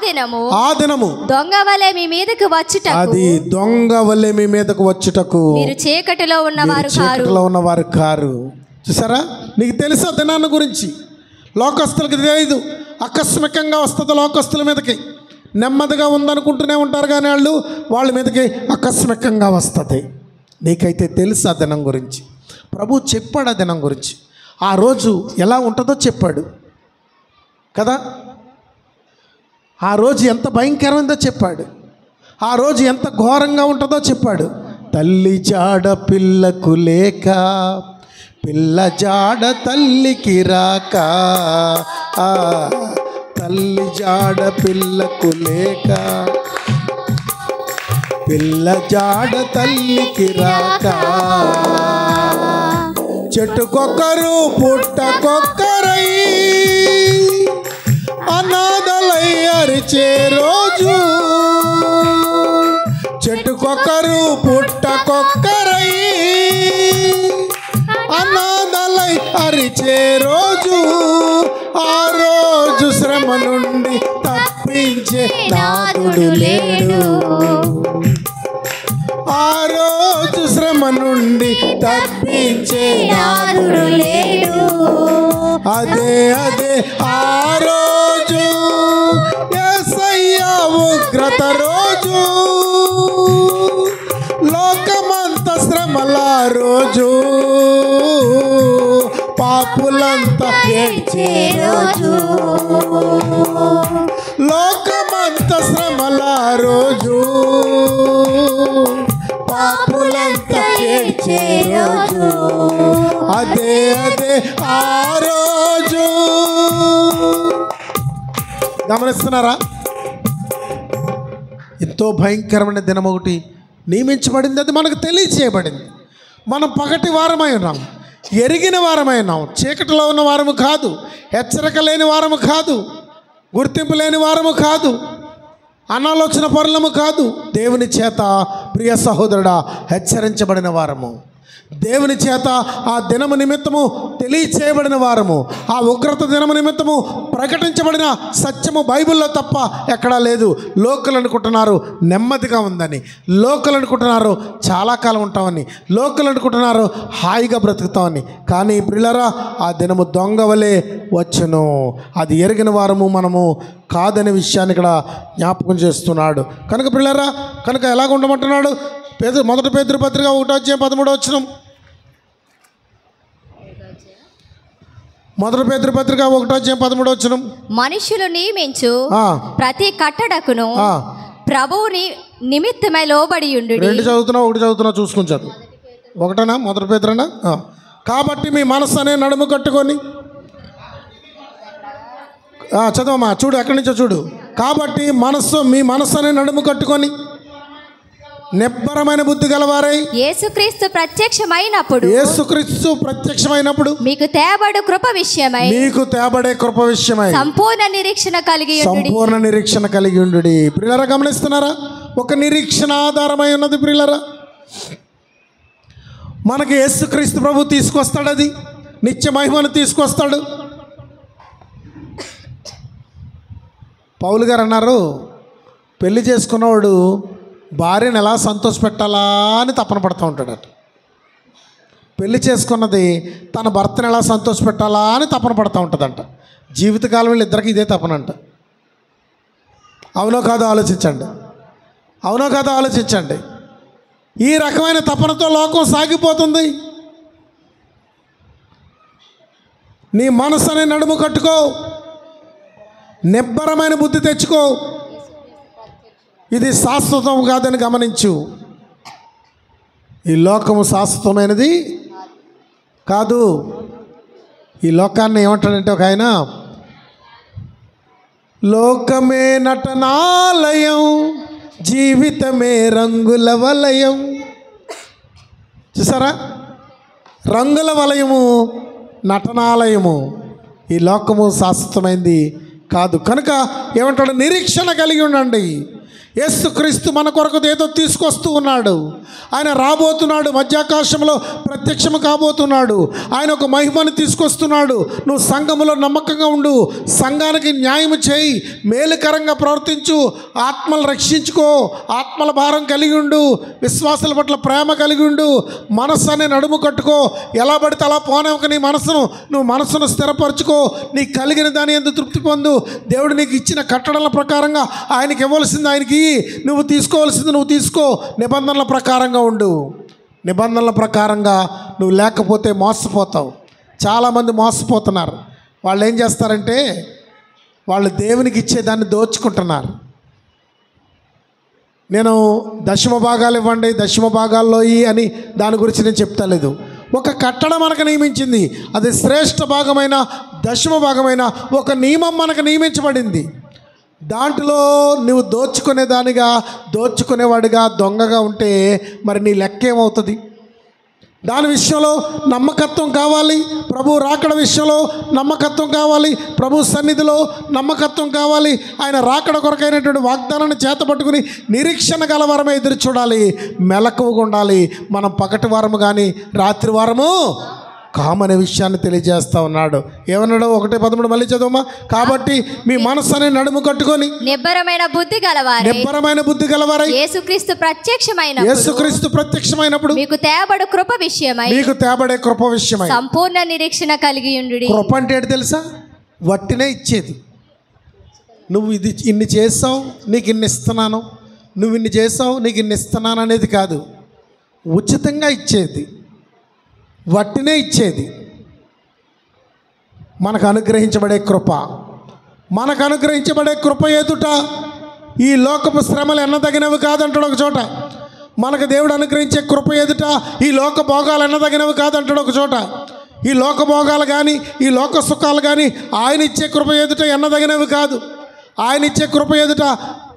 S1: దినము
S2: దొంగ వలె మీ మీదకు వచ్చుటకు,
S1: అది దొంగ వలె మీ మీదకు వచ్చుటకు
S2: మీరు చీకటిలో ఉన్నవారు
S1: కారు. చూసారా? నీకు తెలుసా దినాన్ని గురించి? లోకస్తులకు తెలియదు. ఆకస్మికంగా వస్తుంది లోకస్తుల మీదకి. నెమ్మదిగా ఉందనుకుంటూనే ఉంటారు కానీ వాళ్ళ మీదకి ఆకస్మికంగా వస్తుంది. నీకైతే తెలుసు ఆ దినం గురించి. ప్రభు చెప్పాడు ఆ దినం గురించి. ఆ రోజు ఎలా ఉంటుందో చెప్పాడు కదా. ఆ రోజు ఎంత భయంకరమైందో చెప్పాడు. ఆ రోజు ఎంత ఘోరంగా ఉంటుందో చెప్పాడు. తల్లి జాడ పిల్లకు లేక, పిల్ల జాడ తల్లికి రాక, తల్లి జాడ పిల్లకు లేక, పిల్ల జాడ తల్లికి రాక, చెట్టుకొక్కరు పుట్టకొక్కరై అనాథలై అరిచే రోజు, చెట్టుకొక్కరు పుట్టకొక్కరై అనాథలై అరిచే రోజు, ఆ రోజు శ్రమ నుండి తప్పించే నాథుడు లేడు. ఆ రోజు శ్రమ నుండి తప్పించే
S2: నాదుడు లేడు.
S1: అదే అదే ఆ రోజు యేసయ్య ఉగ్రత రోజు, లోకమంత శ్రమల రోజు, పాపులంతా
S2: ఏడ్చే రోజు,
S1: లోకమంత శ్రమల రోజు, పాపులంతా
S2: ఏడ్చే రోజు,
S1: అదే అదే ఆ రోజు. గమనిస్తున్నారా? ఎంతో భయంకరమైన దినం ఒకటి నియమించబడింది. అది మనకు తెలియచేయబడింది. మనం పగటి వారమై ఉన్నాం, ఎరిగిన వారమై ఉన్నాం. చీకటిలో ఉన్న వారము కాదు, హెచ్చరిక లేని వారము కాదు, గుర్తింపు లేని వారము కాదు, అనాలోచన పరులము కాదు. దేవుని చేత ప్రియ సహోదరుడా హెచ్చరించబడిన వారము, దేవుని చేత ఆ దినము నిమిత్తము తెలియచేయబడిన వారము, ఆ ఉగ్రత దినము నిమిత్తము ప్రకటించబడిన సత్యము బైబిల్లో తప్ప ఎక్కడా లేదు. లోకలు అనుకుంటున్నారు నెమ్మదిగా ఉందని, లోకలు అనుకుంటున్నారు చాలా కాలం ఉంటామని, లోకలు అనుకుంటున్నారు హాయిగా బ్రతుకుతామని. కానీ ప్రియులారా, ఆ దినము దొంగ వలె వచ్చును. అది ఎరిగిన వారము మనము కాదనే విషయాన్ని ఇక్కడ జ్ఞాపకం చేస్తున్నాడు. కనుక ప్రియులారా, కనుక ఎలాగ ఉండమంటున్నాడు? మొదటి పేతురు పత్రిక 1:13 మొదటి పేతురు పత్రిక 1:13
S2: మనుషులు నియమించు ప్రతి కట్టడకును ప్రభువుని నిమిత్తమై లోబడి ఉండు.
S1: 2 చదువుతున్నా 1 చదువుతున్నా చూసుకుని చదువు. 1 మొదటి పేతురునా? కాబట్టి మీ మనస్సు అనే నడుము కట్టుకొని చదవమ్మా, చూడు ఎక్కడి నుంచో చూడు. కాబట్టి మీ మనస్సు అనే నడుము కట్టుకొని నిబ్బరమైన బుద్ధి గలవారై
S2: యేసుక్రీస్తు ప్రత్యక్షమైనప్పుడు
S1: మీకు తేబడే కృప విషయమై సంపూర్ణ నిరీక్షణ కలిగి ఉండు. ప్రియులారా, గమనిస్తున్నారా? ఒక నిరీక్షణ ఆధారమై ఉన్నది. ప్రియులారా, మనకి యేసుక్రీస్తు ప్రభు తీసుకొస్తాడు, అది నిత్య మహిమను తీసుకొస్తాడు. పౌలు గారు అన్నారు, పెళ్లి చేసుకున్నవాడు భార్యను ఎలా సంతోషపెట్టాలా అని తపన పడుతూ ఉంటాడట. పెళ్లి చేసుకున్నది తన భర్తను ఎలా సంతోషపెట్టాలా అని తపన పడుతూ ఉంటుందంట. జీవితకాలం వీళ్ళిద్దరికి ఇదే తపనంట. అవునో కాదో ఆలోచించండి, అవునో కాదో ఆలోచించండి. ఈ రకమైన తపనతో లోకం సాగిపోతుంది. నీ మనసు అనే నడుము కట్టుకో, నిబ్బరమైన బుద్ధి తెచ్చుకో. ఇది శాశ్వతం కాదని గమనించు. ఈ లోకము శాశ్వతమైనది కాదు. ఈ లోకాన్ని ఏమంటాడంటే ఒక ఆయన, లోకమే నటనాలయం, జీవితమే రంగుల వలయం. చూసారా? రంగుల వలయము, నటనాలయము. ఈ లోకము శాశ్వతమైంది కాదు. కనుక ఏమంటాడు? నిరీక్షణ కలిగి ఉండండి. యేసుక్రీస్తు మన కొరకు ఏదో తీసుకొస్తూ ఉన్నాడు. ఆయన రాబోతున్నాడు, మధ్యాకాశంలో ప్రత్యక్షము కాబోతున్నాడు. ఆయన ఒక మహిమను తీసుకొస్తున్నాడు. నువ్వు సంఘములో నమ్మకంగా ఉండు, సంఘానికి న్యాయం చేయి, మేలుకరంగా ప్రవర్తించు, ఆత్మలు రక్షించుకో, ఆత్మల భారం కలిగి ఉండు, విశ్వాసుల పట్ల ప్రేమ కలిగి ఉండు, మనస్సు అనే నడుము కట్టుకో. ఎలా పడితే అలా పోనేక నీ నువ్వు మనసును స్థిరపరచుకో. నీకు కలిగిన దాని యందు తృప్తి పొందు. దేవుడు నీకు ఇచ్చిన కట్టడల ప్రకారంగా ఆయనకి ఇవ్వాల్సింది ఆయనకి, నువ్వు తీసుకోవాల్సింది నువ్వు తీసుకో. నిబంధనల ప్రకారంగా ఉండు. నిబంధనల ప్రకారంగా నువ్వు లేకపోతే మోసపోతావు. చాలామంది మోసపోతున్నారు. వాళ్ళు ఏం చేస్తారంటే వాళ్ళు దేవునికి ఇచ్చేదాన్ని దోచుకుంటున్నారు. నేను దశమ భాగాలు ఇవ్వండి, దశమ భాగాల్లో అని దాని గురించి నేను చెప్తలేదు. ఒక కట్టడం మనకు నియమించింది, అది శ్రేష్ఠ భాగమైన దశమ భాగమైన ఒక నియమం మనకు నియమించబడింది. దాంట్లో నువ్వు దోచుకునేవాడిగా దొంగగా ఉంటే మరి నీ లెక్క ఏమవుతుంది? దాని విషయంలో నమ్మకత్వం కావాలి. ప్రభు రాకడ విషయంలో నమ్మకత్వం కావాలి. ప్రభు సన్నిధిలో నమ్మకత్వం కావాలి. ఆయన రాకడ కొరకైనటువంటి వాగ్దానాన్ని చేతపట్టుకుని నిరీక్షణ గలవారమే ఎదురు చూడాలి, మెలకువగా ఉండాలి. మనం పగటి వారము కానీ రాత్రి వారము కామనే విషయాన్ని తెలియజేస్తా ఉన్నాడు. ఏమన్నాడు? 1:13 మళ్ళీ చదవమ్మా. కాబట్టి మీ మనస్సుని నడుము కట్టుకొని
S2: నిబ్బరమైన బుద్ధి గలవారై
S1: యేసుక్రీస్తు ప్రత్యక్షమైనప్పుడు మీకు తేబడే కృప విషయమై
S2: సంపూర్ణ నిరీక్షణ కలిగి ఉండుడి.
S1: కృప అంటే ఏంటి తెలుసా? వట్టినే ఇచ్చేది. నువ్వు ఇది ఇన్ని చేసావు నీకు ఇన్ని ఇస్తున్నాను, నువ్వు ఇన్ని చేసావు నీకు ఇన్ని ఇస్తున్నాను అనేది కాదు. ఉచితంగా ఇచ్చేది, వట్టినే ఇచ్చేది. మనకు అనుగ్రహించబడే కృప. మనకు అనుగ్రహించబడే కృప ఎదుట ఈ లోకపు శ్రమలు ఎన్నదగినవి కాదంటాడు ఒక చోట. మనకు దేవుడు అనుగ్రహించే కృప ఎదుట ఈ లోక భోగాలు ఎన్నదగినవి కాదంటాడు ఒక చోట. ఈ లోక భోగాలు కానీ ఈ లోక సుఖాలు కానీ ఆయన ఇచ్చే కృప ఎదుట ఎన్నదగినవి కాదు. ఆయన ఇచ్చే కృప ఎదుట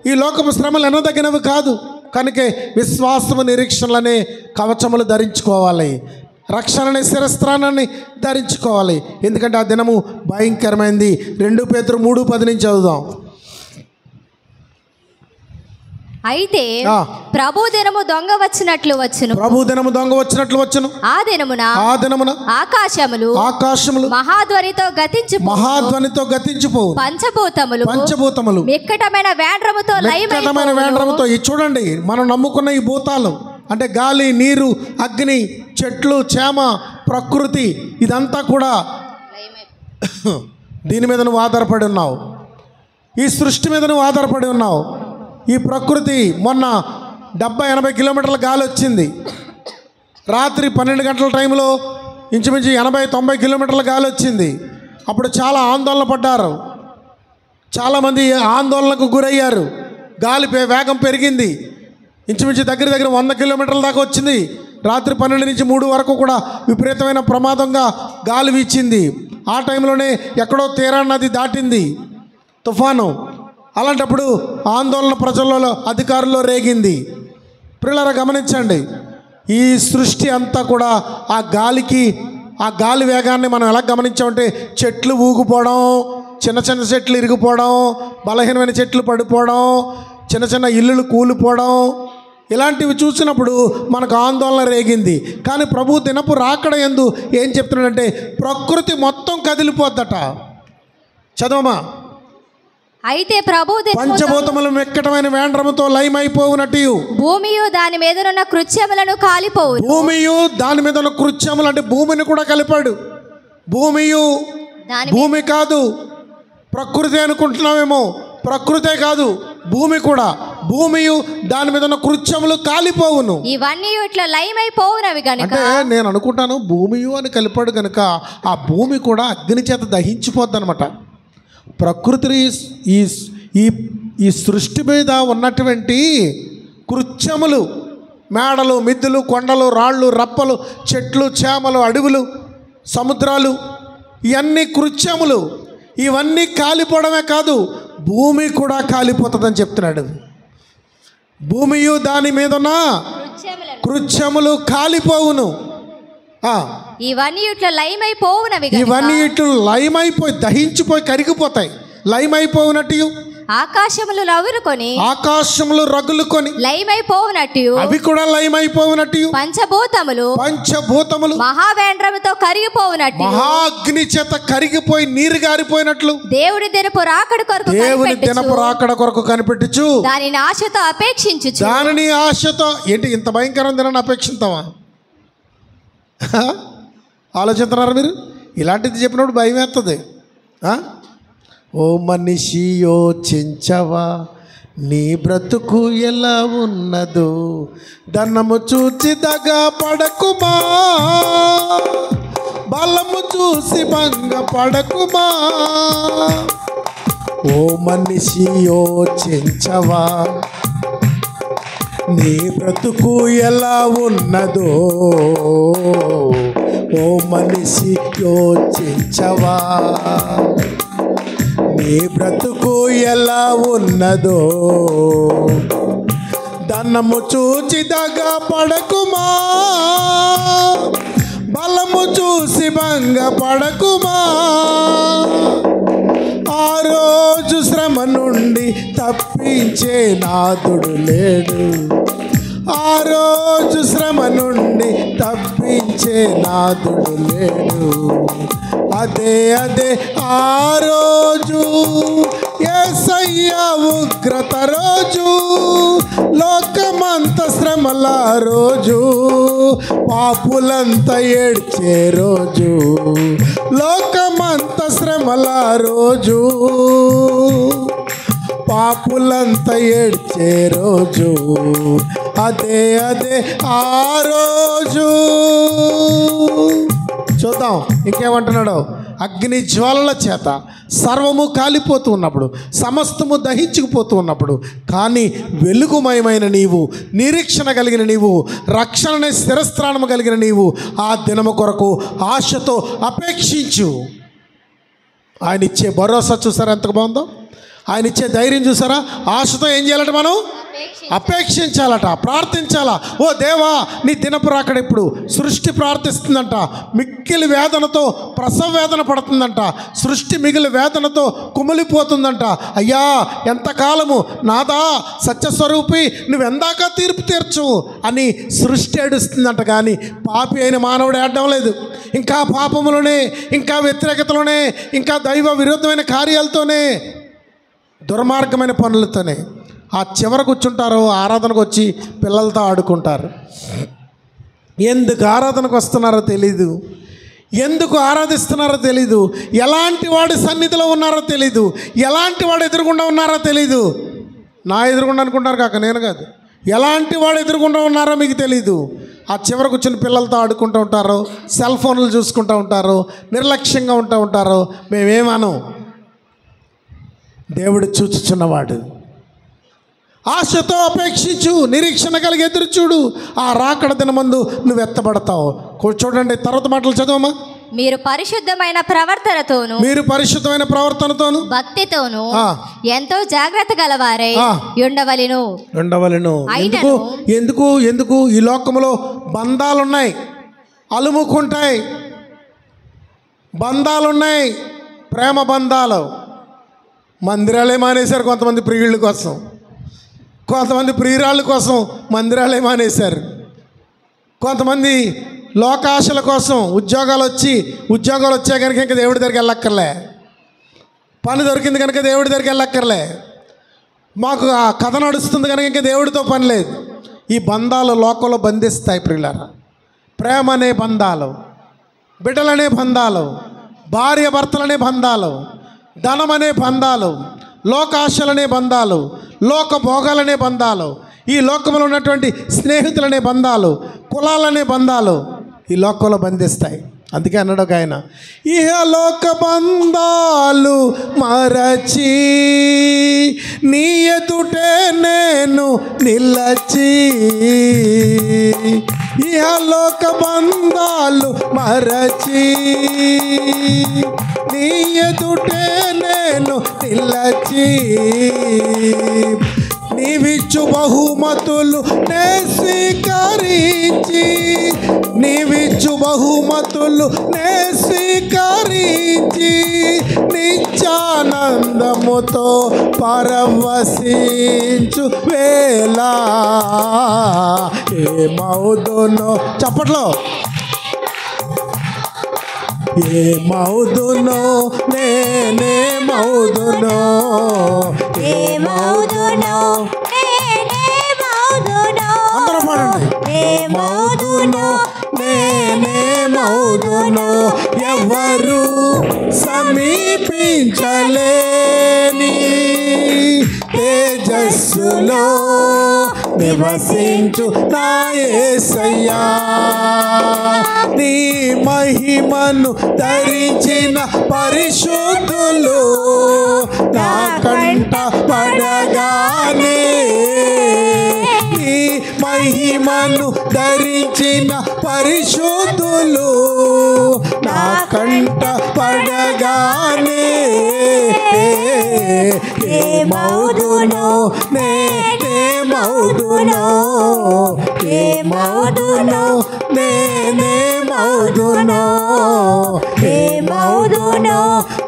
S1: ఈ లోకపు శ్రమలు ఎన్నదగినవి కాదు. కనుకే విశ్వాసము నిరీక్షణలనే కవచములు ధరించుకోవాలి, రక్షణ అనే శిరస్త్రానాన్ని ధరించుకోవాలి. ఎందుకంటే ఆ దినము భయంకరమైంది. 2 పేతురు 3:10 నుంచి చదువుదాం.
S2: అయితే ప్రభు దినము దొంగ వచ్చినట్లు వచ్చును. ఆ దినమున ఆకాశములు మహాధ్వనితో గతించిపోవు. పంచభూతములు మిక్కటమైన వేండ్రముతో
S1: చూడండి, మనం నమ్ముకున్న ఈ భూతాలు అంటే గాలి, నీరు, అగ్ని, చెట్లు, చేమ, ప్రకృతి, ఇదంతా కూడా దీని మీద నువ్వు ఆధారపడి ఉన్నావు. ఈ సృష్టి మీద నువ్వు ఆధారపడి ఉన్నావు. ఈ ప్రకృతి మొన్న 70-80 కిలోమీటర్ల గాలి వచ్చింది. రాత్రి 12 గంటల టైంలో ఇంచుమించు 80-90 కిలోమీటర్ల గాలి వచ్చింది. అప్పుడు చాలా ఆందోళన పడ్డారు, చాలామంది ఆందోళనకు గురయ్యారు. గాలి వేగం పెరిగింది. ఇంచుమించు దగ్గర 100 కిలోమీటర్ల దాకా వచ్చింది. రాత్రి 12 నుంచి 3 వరకు కూడా విపరీతమైన ప్రమాదంగా గాలి వీచింది. ఆ టైంలోనే ఎక్కడో తీరాన్ని నది దాటింది తుఫాను. అలాంటప్పుడు ఆందోళన ప్రజల్లో, అధికారుల్లో రేగింది. పిల్లరా గమనించండి, ఈ సృష్టి అంతా కూడా ఆ గాలి వేగాన్ని మనం ఎలా గమనించామంటే చెట్లు ఊగిపోవడం, చిన్న చిన్న చెట్లు ఇరిగిపోవడం, బలహీనమైన చెట్లు పడిపోవడం, చిన్న చిన్న ఇల్లులు కూలిపోవడం, ఇలాంటివి చూసినప్పుడు మనకు ఆందోళన రేగింది. కానీ ప్రభు దినపు రాకడ యందు ఏం చెప్తున్నాడంటే ప్రకృతి మొత్తం కదిలిపోద్దట. చదవమా.
S2: అయితే ప్రభు
S1: పంచభూతములు మెక్కటమైన వేండ్రముతో లయమైపోవునట్టు
S2: భూమియు దాని మీదనున్న కృత్యములను కాలిపోవు.
S1: భూమియు దాని మీద ఉన్న కృత్యములు అంటే భూమిని కూడా కలిపాడు. భూమి కాదు ప్రకృతి అనుకుంటున్నామేమో, ప్రకృతే కాదు భూమి కూడా. భూమియు దాని మీద ఉన్న కృత్యములు కాలిపోవును.
S2: ఇవన్నీ ఇట్లా లయమైపోవునవి కనుక
S1: అంటే నేను అనుకుంటాను భూమియు అని కలిపాడు కనుక ఆ భూమి కూడా అగ్ని చేత దహించిపోద్ది అనమాట. ప్రకృతి ఈ సృష్టి మీద ఉన్నటువంటి కృత్యములు, మేడలు, మిద్దెలు, కొండలు, రాళ్ళు, రప్పలు, చెట్లు, చేమలు, అడవులు, సముద్రాలు, ఇవన్నీ కృత్యములు. ఇవన్నీ కాలిపోవడమే కాదు భూమి కూడా కాలిపోతుందని చెప్తున్నాడు. భూమియు దాని మీద ఉన్న కృత్యములు కాలిపోవును.
S2: ఇవన్నీ ఇట్లా
S1: లయమైపోయి దహించిపోయి కరిగిపోతాయి. లయమైపోవునట్టు
S2: ఆకాశములు రగులుకొని లయమైపోవునట్టు
S1: అవి కూడా లయమైపోవునట్టు పంచభూతములు
S2: మహావేంద్రముతో కరిగిపోవునట్టు
S1: మహాగ్ని చేత కరిగిపోయి నీరు గారిపోయినట్లు
S2: దేవుని దినపు రాకడ కొరకు
S1: కనిపెట్టుచు
S2: దానిని ఆశతో అపేక్షించుచు.
S1: దానిని ఆశతో ఏంటి ఇంత భయంకరం దినాన్ని అపేక్షిస్తావా? ఆలోచిస్తున్నారు మీరు? ఇలాంటిది చెప్పినప్పుడు భయం వేస్తుంది. ఓ మనిషి యోచించవా నీ బ్రతుకు ఎలా ఉన్నదో, ధనము చూచి దగా పడకుమా, బలము చూసి భంగ పడకుమా. ఓ మనిషి యోచించవా నీ బ్రతుకు ఎలా ఉన్నదో, ఓ మనిషి యోచించవా నీ బ్రతుకు ఎలా ఉన్నదో, ధనము చూచి దగా పడకుమా, బలము చూసి భంగ పడకుమా. ఆ రోజు శ్రమ నుండి తప్పించే నాథుడు లేడు, ఆ రోజు శ్రమ నుండి తప్పించే తీర్చే నాదుడు లేడు. అదే ఆ రోజు యేసయ్య ఉగ్రత రోజు, లోకమంత శ్రమల రోజు, పాపులంతా ఏడ్చే రోజు, లోకమంత శ్రమల రోజు, పాపులంతా ఏడ్చే రోజు. అదే ఆ రోజు. చూద్దాం ఇంకేమంటున్నాడు. అగ్ని జ్వాలల చేత సర్వము కాలిపోతూ ఉన్నప్పుడు, సమస్తము దహించుకుపోతూ ఉన్నప్పుడు, కానీ వెలుగుమయమైన నీవు, నిరీక్షణ కలిగిన నీవు, రక్షణనే స్థిరస్థానము కలిగిన నీవు ఆ దినము కొరకు ఆశతో అపేక్షించు. ఆయన ఇచ్చే భరోసా చూసారా ఎంత బాగుందో? ఆయన ఇచ్చే ధైర్యం చూసారా? ఆశతో ఏం చేయాలంటే మనం అపేక్షించాలట, ప్రార్థించాలా. ఓ దేవా, నీ దినపు రాకడ ఇప్పుడు. సృష్టి ప్రార్థిస్తుందంట, మిక్కిలి వేదనతో ప్రసవ వేదన పడుతుందంట, సృష్టి మిగిలి వేదనతో కుమిలిపోతుందంట. అయ్యా ఎంతకాలము నాదా సత్యస్వరూపి, నువ్వెందాకా తీర్పు తీర్చు అని సృష్టి ఏడుస్తుందంట. కానీ పాపి అయిన మానవుడు ఏడడం లేదు. ఇంకా పాపములోనే, ఇంకా వ్యతిరేకతలోనే, ఇంకా దైవ విరుద్ధమైన కార్యాలతోనే, దుర్మార్గమైన పనులతోనే ఆ చివర కూర్చుంటారు. ఆరాధనకు వచ్చి పిల్లలతో ఆడుకుంటారు. ఎందుకు ఆరాధనకు వస్తున్నారో తెలీదు, ఎందుకు ఆరాధిస్తున్నారో తెలీదు, ఎలాంటి వాడి సన్నిధిలో ఉన్నారో తెలీదు, ఎలాంటి వాడు ఎదురుగుండా ఉన్నారో తెలీదు. నా ఎదురుగుండా అనుకుంటారు కాక, నేను కాదు. ఎలాంటి వాడు ఎదురుగుండా ఉన్నారో మీకు తెలీదు. ఆ చివర కూర్చుని పిల్లలతో ఆడుకుంటూ ఉంటారు, సెల్ ఫోన్లు చూసుకుంటూ ఉంటారు, నిర్లక్ష్యంగా ఉంటూ ఉంటారు. మేమేమనం. దేవుడు చూచుచున్నవాడు. ఆశతో అపేక్షించు, నిరీక్షణ కలిగి ఎదురు చూడు. ఆ రాకడ దినమందు నువ్వు ఎత్తబడతావు. చూడండి తర్వాత మాటలు చదవమా.
S2: మీరు పరిశుద్ధమైన ప్రవర్తనతోను
S1: భక్తితోను
S2: ఎంతో జాగ్రత్త గలవారై ఉండవలెను.
S1: ఎందుకు ఈ లోకములో బంధాలున్నాయి, అలుముకుంటాయి, బంధాలున్నాయి, ప్రేమ బంధాలు. మందిరాలే మానేశారు కొంతమంది ప్రియుళ్ళ కోసం, కొంతమంది ప్రియురాళ్ళ కోసం మందిరాలే మానేశారు. కొంతమంది లోకాశల కోసం ఉద్యోగాలు వచ్చాయి కనుక ఇంకా దేవుడి దగ్గరికి వెళ్ళక్కర్లే, పని దొరికింది కనుక దేవుడి దగ్గరికి వెళ్ళక్కర్లే, మాకు ఆ కథ నడుస్తుంది కనుక ఇంకా దేవుడితో పని లేదు. ఈ బంధాలు లోకంలో బంధిస్తాయి ప్రియులారా. ప్రేమ అనే బంధాలు, బిడ్డలనే బంధాలు, భార్య భర్తలనే బంధాలు, ధనం అనే బంధాలు, లోకాశలనే బంధాలు, లోక భోగాలనే బంధాలు, ఈ లోకంలో ఉన్నటువంటి స్నేహితులనే బంధాలు, కులాలనే బంధాలు ఈ లోకంలో బంధిస్తాయి. అందుకే అన్నాడు ఒక ఆయన, ఇహలోక బంధాలు మరచి నీ ఎదుటే నేను నిలచి, ఇహలోక బంధాలు మరచి నీ ఎదుటే నేను నిలచి, నీవిచ్చు బహుమతులు నే స్వీకరించి, నీవిచ్చు బహుమతులు నే స్వీకరించి, నిత్యానందముతో పరవశించు వేళ ఏమవుదునో. చప్పట్లో. ఏమవుదునో నేనేమవుదునో,
S2: ఏమవుదునో
S1: అందరూ పాడండి. ఏమవుదునో నేనేమవుదునో, ఎవరు సమీపించలేని తేజస్సులో నివసించు నా యేసయ్యా, నీ మహిమను ధరించిన పరిశుద్ధులు నా కంట పడగానే, నీ మహిమను ధరించిన పరిశుద్ధులు నా కంట పడగానే, ఏమవుదునో నేనేమవుదునో, ఏమవుదునో నేనేమవుదునో, ఏమవుదునో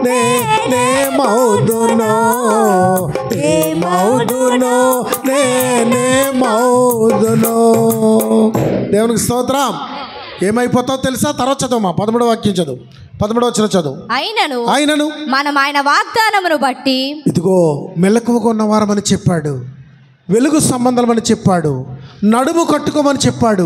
S1: నేనేమవుదునో, ఏమవుదునో నేనేమవుదునో. దేవునికి స్తోత్రం. ఏమైపోతావు తెలుసా? తర్వాత చదువు, 13వ వాక్యం చదువు, 13వ వచనం చదువు.
S2: అయినను మనం ఆయన వాగ్దానమును బట్టి
S1: ఇదిగో మెలకువగా ఉన్నవారమని చెప్పాడు, వెలుగు సంబంధమని చెప్పాడు, నడుము కట్టుకోమని చెప్పాడు,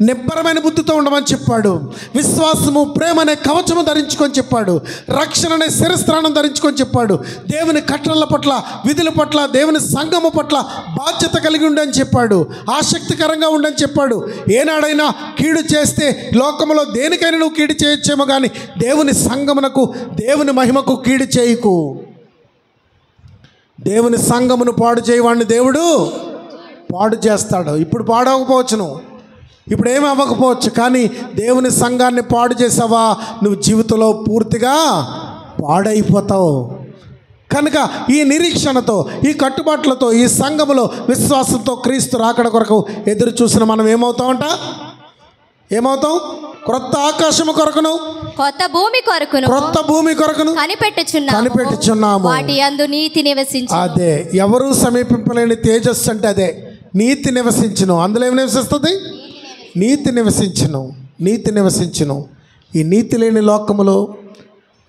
S1: నిబ్బరమైన బుద్ధితో ఉండమని చెప్పాడు, విశ్వాసము ప్రేమ అనే కవచము ధరించుకొని చెప్పాడు, రక్షణ అనే శిరస్త్రాణం ధరించుకొని చెప్పాడు, దేవుని కట్టడల పట్ల, విధుల పట్ల, దేవుని సంఘము పట్ల బాధ్యత కలిగి ఉండని చెప్పాడు, ఆసక్తికరంగా ఉండని చెప్పాడు. ఏనాడైనా కీడు చేస్తే లోకములో దేనికైనా నువ్వు కీడు చేయొచ్చేమో కానీ దేవుని సంఘమునకు, దేవుని మహిమకు కీడు చేయకు. దేవుని సంఘమును పాడు చేయవాడిని దేవుడు పాడు చేస్తాడు. ఇప్పుడు పాడవకపోవచ్చును, ఇప్పుడు ఏమి అవ్వకపోవచ్చు, కానీ దేవుని సంఘాన్ని పాడు చేసావా నువ్వు జీవితంలో పూర్తిగా పాడైపోతావు. కనుక ఈ నిరీక్షణతో, ఈ కట్టుబాట్లతో, ఈ సంఘములో విశ్వాసంతో క్రీస్తు రాకడ కొరకు ఎదురు చూసిన మనం ఏమవుతామంట? ఏమవుతాం? క్రొత్త ఆకాశము కొరకును,
S2: కొత్త భూమి కొరకును
S1: కనిపెట్టుచున్నాము.
S2: వాటి యందు నీతి నివసించు.
S1: అదే ఎవరు సమీపింపలేని తేజస్సు అంటే అదే, నీతి నివసించును. అందులో ఏమి నివసిస్తుంది? నీతి నివసించును, నీతి నివసించును. ఈ నీతి లేని లోకములో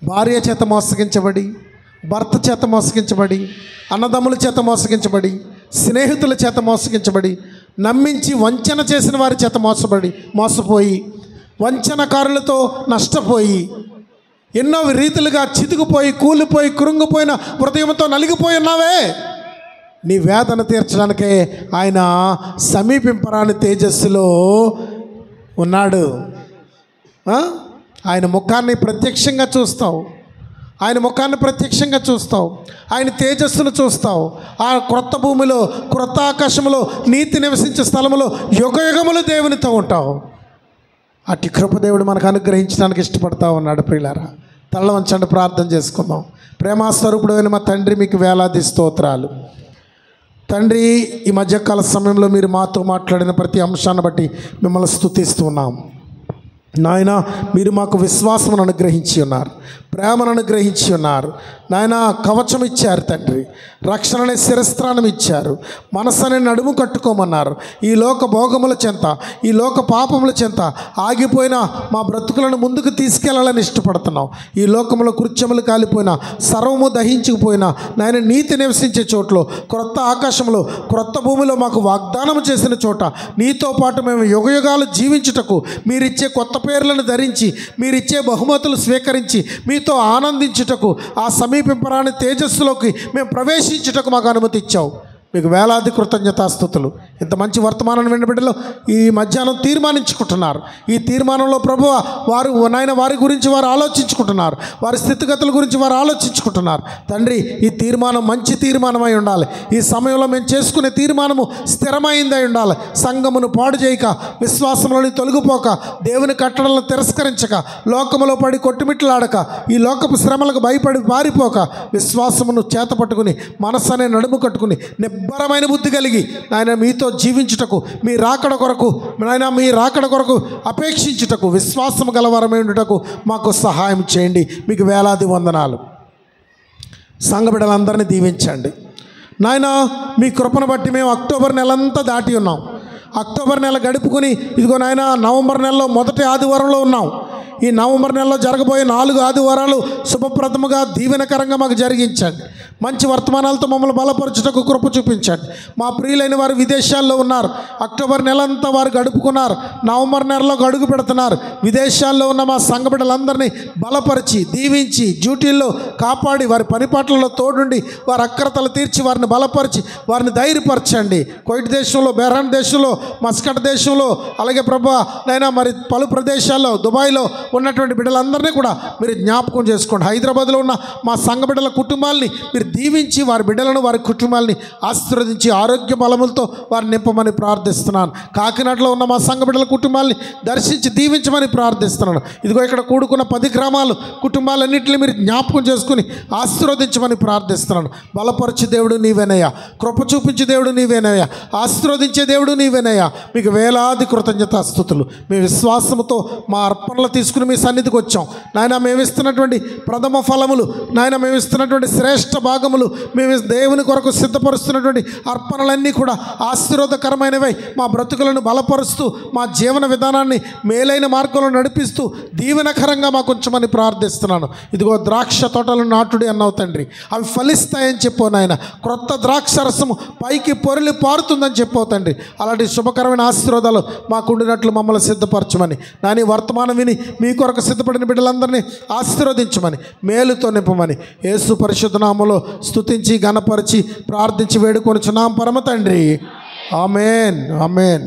S1: భార్య చేత మోసగించబడి, భర్త చేత మోసగించబడి, అన్నదమ్ముల చేత మోసగించబడి, స్నేహితుల చేత మోసగించబడి, నమ్మించి వంచన చేసిన వారి చేత మోసపోయి, వంచనకారులతో నష్టపోయి, ఎన్నో రీతులుగా చితికిపోయి, కూలిపోయి, కృంగిపోయిన హృదయంతో నలిగిపోయి ఉన్నావే, నీ వేదన తీర్చడానికే ఆయన సమీపింపరాని తేజస్సులో ఉన్నాడు. ఆయన ముఖాన్ని ప్రత్యక్షంగా చూస్తావు, ఆయన ముఖాన్ని ప్రత్యక్షంగా చూస్తావు, ఆయన తేజస్సును చూస్తావు. ఆ క్రొత్త భూమిలో, క్రొత్త ఆకాశంలో, నీతి నివసించే స్థలములో యుగయుగములు దేవునితో ఉంటావు. అట్టి కృపదేవుడు మనకు అనుగ్రహించడానికి ఇష్టపడతా ఉన్నాడు. ప్రియులారా, తల్ల వంచండి, ప్రార్థన చేసుకుందాం. ప్రేమాస్వరూపుడు అయిన మా తండ్రి, మీకు వేలాది స్తోత్రాలు. తండ్రి, ఈ మధ్యకాల సమయంలో మీరు మాతో మాట్లాడిన ప్రతి అంశాన్ని బట్టి మిమ్మల్ని స్తుతిస్తూ ఉన్నాం. నాయన, మీరు మాకు విశ్వాసమును అనుగ్రహించి ఉన్నారు, ప్రేమను అనుగ్రహించి ఉన్నారు. నాయన, కవచం ఇచ్చారు తండ్రి, రక్షణ అనే శిరస్త్రానం ఇచ్చారు, మనస్సు అనే నడుము కట్టుకోమన్నారు. ఈ లోక భోగముల చెంత, ఈ లోక పాపముల చెంత ఆగిపోయిన మా బ్రతుకులను ముందుకు తీసుకెళ్లాలని ఇష్టపడుతున్నాం. ఈ లోకంలో కృత్యములు కాలిపోయినా, సర్వము దహించుకుపోయినా, నాయన నీతి నివసించే చోట్లో, క్రొత్త ఆకాశంలో, క్రొత్త భూమిలో మాకు వాగ్దానం చేసిన చోట నీతో పాటు మేము యుగయుగాలు జీవించుటకు, మీరిచ్చే కొత్త పేర్లను ధరించి, మీరిచ్చే బహుమతులు స్వీకరించి మీతో ఆనందించుటకు, ఆ సమీపింపరాని తేజస్సులోకి మేము ప్రవేశించుటకు మాకు అనుమతి ఇచ్చావు. మీకు వేలాది కృతజ్ఞతాస్తుతులు. ఇంత మంచి వర్తమానం విన్న బిడ్డలు ఈ మధ్యాహ్నం తీర్మానించుకుంటున్నారు. ఈ తీర్మానంలో ప్రభువా, వారు నాయన వారి గురించి వారు ఆలోచించుకుంటున్నారు, వారి స్థితిగతుల గురించి వారు ఆలోచించుకుంటున్నారు. తండ్రి, ఈ తీర్మానం మంచి తీర్మానమై ఉండాలి. ఈ సమయంలో మేము చేసుకునే తీర్మానము స్థిరమైందై ఉండాలి. సంఘమును పాడు చేయక, విశ్వాసంలోని తొలగిపోక, దేవుని కట్టడలను తిరస్కరించక, లోకములో పడి కొట్టుమిట్లాడక, ఈ లోకపు శ్రమలకు భయపడి పారిపోక, విశ్వాసమును చేతపట్టుకుని, మనస్సు అనే నడుము కట్టుకుని, నిబ్బరమైన బుద్ధి కలిగి నాయన మీతో జీవించుటకు, మీ రాకడ కొరకు నాయన, మీ రాకడ కొరకు అపేక్షించుటకు, విశ్వాసం గలవారమై ఉండుటకు మాకు సహాయం చేయండి. మీకు వేలాది వందనాలు. సంఘ బిడ్డలందరినీ దీవించండి నాయన. మీ కృపను బట్టి మేము అక్టోబర్ నెలంతా దాటి ఉన్నాం. అక్టోబర్ నెల గడుపుకొని ఇదిగో నాయన నవంబర్ నెలలో మొదటి ఆదివారంలో ఉన్నాం. ఈ నవంబర్ నెలలో జరగబోయే 4 ఆదివారాలు శుభప్రదముగా, దీవెనకరంగా మాకు జరిగించండి. మంచి వర్తమానాలతో మమ్మల్ని బలపరచుటకు కృప చూపించండి. మా ప్రియులైన వారు విదేశాల్లో ఉన్నారు. అక్టోబర్ నెలంతా వారు గడుపుకున్నారు, నవంబర్ నెలలో అడుగు పెడుతున్నారు. విదేశాల్లో ఉన్న మా సంఘ బిడ్డలందరినీ బలపరిచి, దీవించి, డ్యూటీల్లో కాపాడి, వారి పనిపాట్లలో తోడుండి, వారి అక్రతలు తీర్చి, వారిని బలపరిచి, వారిని ధైర్యపరచండి. కువైట్ దేశంలో, బెహ్రాన్ దేశంలో, మస్కట్ దేశంలో, అలాగే ప్రభా నైనా మరి పలు ప్రదేశాల్లో, దుబాయ్లో ఉన్నటువంటి బిడ్డలందరినీ కూడా మీరు జ్ఞాపకం చేసుకోండి. హైదరాబాద్లో ఉన్న మా సంఘ బిడ్డల కుటుంబాలని మీరు దీవించి, వారి బిడ్డలను, వారి కుటుంబాలని ఆశీర్వదించి, ఆరోగ్య బలములతో వారిని నింపమని ప్రార్థిస్తున్నాను. కాకినాడలో ఉన్న మా సంఘ బిడ్డల కుటుంబాలని దర్శించి దీవించమని ప్రార్థిస్తున్నాను. ఇదిగో ఇక్కడ కూడుకున్న 10 గ్రామాలు కుటుంబాలన్నింటినీ మీరు జ్ఞాపకం చేసుకుని ఆశీర్వదించమని ప్రార్థిస్తున్నాను. బలపరిచే దేవుడు నీవేనయ్యా, కృప చూపించే దేవుడు నీవేనయ్యా, ఆశీర్వదించే దేవుడు నీవేనయ్యా. మీకు వేలాది కృతజ్ఞతాస్తుతులు. మీ విశ్వాసంతో మా అర్పణలు తీసుకుని తీసుకుని మీ సన్నిధికి వచ్చాం నాయన. మేము ఇస్తున్నటువంటి ప్రథమ ఫలములు నాయన, మేము ఇస్తున్నటువంటి శ్రేష్ఠ భాగములు, మేము దేవుని కొరకు సిద్ధపరుస్తున్నటువంటి అర్పణలన్నీ కూడా ఆశీర్వాదకరమైనవై మా బ్రతుకులను బలపరుస్తూ మా జీవన విధానాన్ని మేలైన మార్గంలో నడిపిస్తూ దీవెనకరంగా మాకు ఉంచమని ప్రార్థిస్తున్నాను. ఇదిగో ద్రాక్ష తోటలు నాటుడి అన్నావు తండ్రి, అవి ఫలిస్తాయని చెప్పావు నాయన. క్రొత్త ద్రాక్ష రసము పైకి పొరలి పారుతుందని చెప్పావు తండ్రి. అలాంటి శుభకరమైన ఆశీర్వాదాలు మాకు ఉండినట్లు మమ్మల్ని సిద్ధపరచమని నాని వర్తమానం విని మీ కొరకు సిద్ధపడిన బిడ్డలందరినీ ఆశీర్వదించమని మేలుతో నింపమని యేసు పరిశుద్ధ నామములో స్తుతించి ఘనపరిచి ప్రార్థించి వేడుకొనుచున్నాం పరమ తండ్రి. ఆమేన్, ఆమేన్.